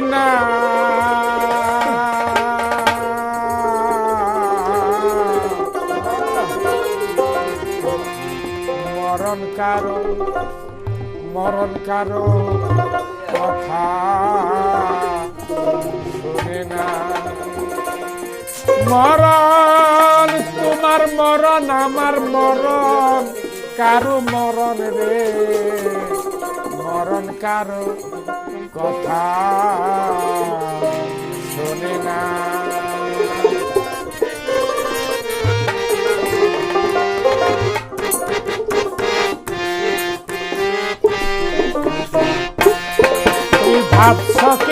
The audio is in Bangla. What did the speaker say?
না মরণ কারো কথা শুনে না মরণ তোমার মরণ আমার মরণ কারো মরণ রে মরণ কারো কথা শুনে না ভাবছ